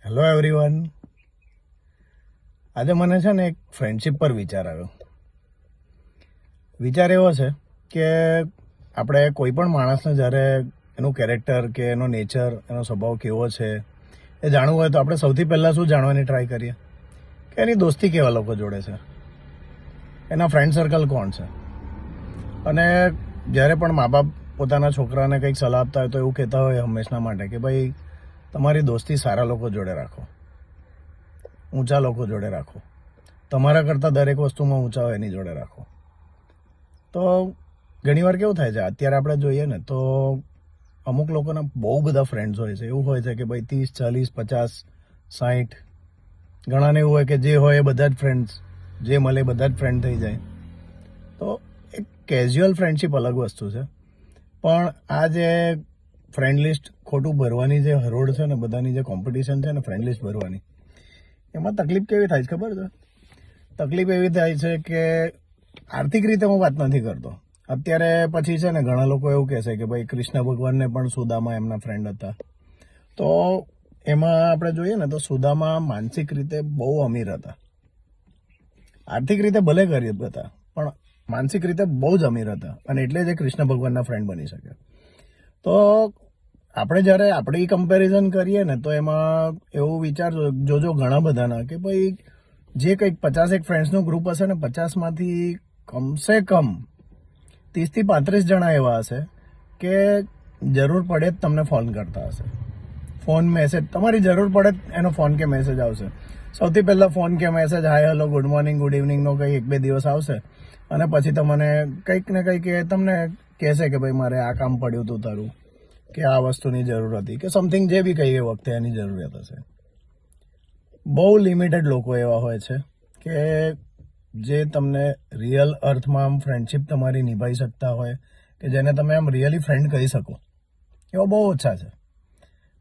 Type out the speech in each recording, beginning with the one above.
Hello everyone. આજે મને છે ને એક ફ્રેન્ડશિપ પર વિચાર આવ્યો. વિચાર એવો છે કે આપણે કોઈ પણ માણસને જ્યારે એનું કેરેક્ટર કે એનો નેચર, એનો સ્વભાવ કેવો છે એ જાણવું હોય તો આપણે સૌથી પહેલાં શું જાણવાની ટ્રાય કરીએ કે એની દોસ્તી કેવા લોકો જોડે છે, એના ફ્રેન્ડ સર્કલ કોણ છે. અને જ્યારે પણ મા બાપ પોતાના છોકરાને કંઈક સલાહ આપતા હોય તો એવું કહેતા હોય હંમેશના માટે કે ભાઈ તમારી દોસ્તી સારા લોકો જોડે રાખો, ઊંચા લોકો જોડે રાખો, તમારા કરતાં દરેક વસ્તુમાં ઊંચા હોય એની જોડે રાખો. તો ઘણીવાર કેવું થાય છે, અત્યારે આપણે જોઈએ ને તો અમુક લોકોના બહુ બધા ફ્રેન્ડ્સ હોય છે. એવું હોય છે કે ભાઈ 30, 40, 50, 60, ઘણાને એવું હોય કે જે હોય એ બધા જ ફ્રેન્ડ્સ, જે મળે બધા જ ફ્રેન્ડ થઈ જાય. તો એક કેઝ્યુઅલ ફ્રેન્ડશિપ અલગ વસ્તુ છે, પણ આ જે ફ્રેન્ડ લિસ્ટ ખોટું ભરવાની જે હરોળ છે ને, બધાની જે કોમ્પિટિશન છે ને ફ્રેન્ડ લિસ્ટ ભરવાની, એમાં તકલીફ કેવી થાય છે ખબર છે? તકલીફ એવી થાય છે કે આર્થિક રીતે હું વાત નથી કરતો. અત્યારે પછી છે ને ઘણા લોકો એવું કહેશે કે ભાઈ કૃષ્ણ ભગવાનને પણ સુદામા એમના ફ્રેન્ડ હતા. તો એમાં આપણે જોઈએ ને તો સુદામા માનસિક રીતે બહુ અમીર હતા, આર્થિક રીતે ભલે ગરીબ હતા પણ માનસિક રીતે બહુ જ અમીર હતા, અને એટલે જ એ કૃષ્ણ ભગવાનના ફ્રેન્ડ બની શકે. તો આપણે જ્યારે આપણી કમ્પેરિઝન કરીએ ને તો એમાં એવું વિચારજો, જોજો ઘણા બધાના કે ભાઈ જે કંઈક 50 ફ્રેન્ડ્સનું ગ્રુપ હશે ને, 50માંથી કમસે કમ 30 થી 35 જણા એવા હશે કે જરૂર પડે જ તમને ફોન કરતા હશે. ફોન મેસેજ, તમારી જરૂર પડે એનો ફોન કે મેસેજ આવશે. સૌથી પહેલાં ફોન કે message, hi hello good morning good ઇવનિંગનો કંઈ 1-2 દિવસ આવશે, અને પછી તમને કંઈક ને કંઈક એ તમને કહેશે કે ભાઈ મારે આ કામ પડ્યું હતું તારું, કે આ વસ્તુની જરૂર હતી, કે સમથિંગ જે બી કહીએ વખતે એની જરૂરિયાત હશે. બહુ લિમિટેડ લોકો એવા હોય છે કે જે તમને રિયલ અર્થમાં આમ ફ્રેન્ડશિપ તમારી નિભાવી શકતા હોય, કે જેને તમે આમ રિયલી ફ્રેન્ડ કહી શકો, એવા બહુ ઓછા છે.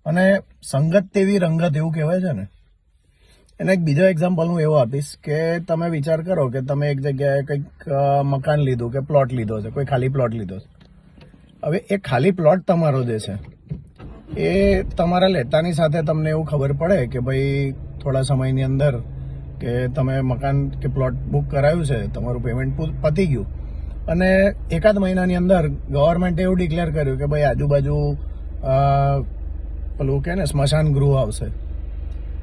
અને સંગત તેવી રંગત એવું કહેવાય છે ને. એને એક બીજો એક્ઝામ્પલ હું એવો આપીશ કે તમે વિચાર કરો કે તમે એક જગ્યાએ કંઈક મકાન લીધું કે પ્લોટ લીધો છે, કોઈ ખાલી પ્લોટ લીધો છે. હવે એ ખાલી પ્લોટ તમારો જે છે એ તમારા લેતાની સાથે તમને એવું ખબર પડે કે ભાઈ થોડા સમયની અંદર કે તમે મકાન કે પ્લોટ બુક કરાવ્યું છે, તમારું પેમેન્ટ પતી ગયું, અને એકાદ મહિનાની અંદર ગવર્મેન્ટે એવું ડિક્લેર કર્યું કે ભાઈ આજુબાજુ પેલું કે ને સ્મશાન ગૃહ આવશે,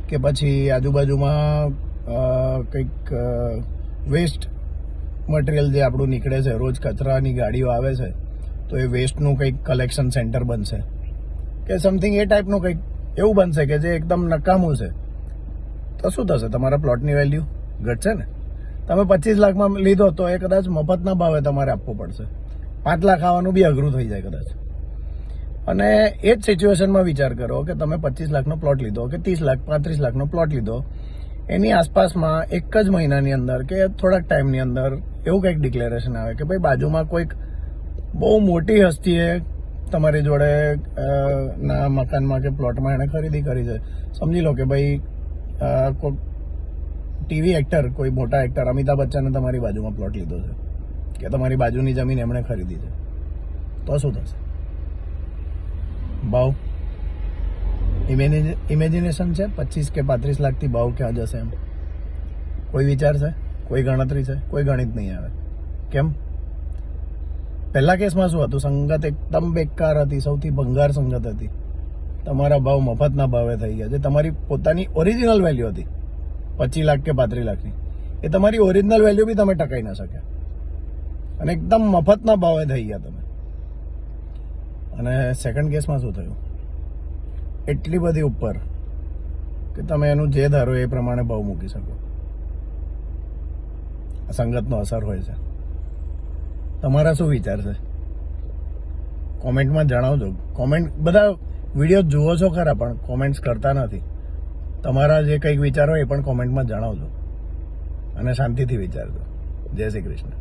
કે પછી આજુબાજુમાં કંઈક વેસ્ટ મટીરિયલ જે આપણું નીકળે છે, રોજ કચરાની ગાડીઓ આવે છે, તો એ વેસ્ટનું કંઈક કલેક્શન સેન્ટર બનશે, કે સમથિંગ એ ટાઈપનું કંઈક એવું બનશે કે જે એકદમ નકામું છે. તો શું થશે? તમારા પ્લોટની વેલ્યુ ઘટશે ને. તમે 25 લાખમાં લીધો તો એ કદાચ મફતના ભાવે તમારે આપવું પડશે. 5 લાખ આવવાનું બી અઘરું થઈ જાય કદાચ. અને એ જ સિચ્યુએશનમાં વિચાર કરો કે તમે 25 લાખનો પ્લોટ લીધો, કે 30 લાખ 35 લાખનો પ્લોટ લીધો, એની આસપાસમાં એક જ મહિનાની અંદર કે થોડાક ટાઈમની અંદર એવું કંઈક ડિક્લેરેશન આવે કે ભાઈ બાજુમાં કોઈક બહુ મોટી હસ્તીએ તમારી જોડે ના મકાનમાં કે પ્લોટમાં એણે ખરીદી કરી છે. સમજી લો કે ભાઈ કોઈ ટીવી એક્ટર, કોઈ મોટા એક્ટર અમિતાભ બચ્ચને તમારી બાજુમાં પ્લોટ લીધો છે, કે તમારી બાજુની જમીન એમણે ખરીદી છે. તો શું થશે? ભાવ ઇમેજિનેશન છે. 25 કે 35 લાખથી ભાવ ક્યાં જશે એમ કોઈ વિચાર છે? કોઈ ગણતરી છે? કોઈ ગણિત નહીં આવે. કેમ? પહેલા કેસમાં શું હતું? સંગત એકદમ બેકાર હતી, સૌથી ભંગાર સંગત હતી. તમારા ભાવ મફતના ભાવે થઈ ગયા. જે તમારી પોતાની ઓરિજિનલ વેલ્યુ હતી 25 લાખ કે 35 લાખની, એ તમારી ઓરિજિનલ વેલ્યુ બી તમે ટકાઈ ના શક્યા, અને એકદમ મફતના ભાવે થઈ ગયા તમે. અને સેકન્ડ કેસમાં શું થયું? એટલી બધી ઉપર કે તમે એનું જે ધારો એ પ્રમાણે ભાવ મૂકી શકો. સંગતનો અસર હોય છે. તમારા શું વિચાર છે? કોમેન્ટમાં જણાવજો. કોમેન્ટ, બધા વિડીયો જુઓ છો ખરા પણ કોમેન્ટ્સ કરતા નથી. તમારા જે કંઈક વિચાર હોય એ પણ કોમેન્ટમાં જણાવજો, અને શાંતિથી વિચારજો. જય શ્રી કૃષ્ણ.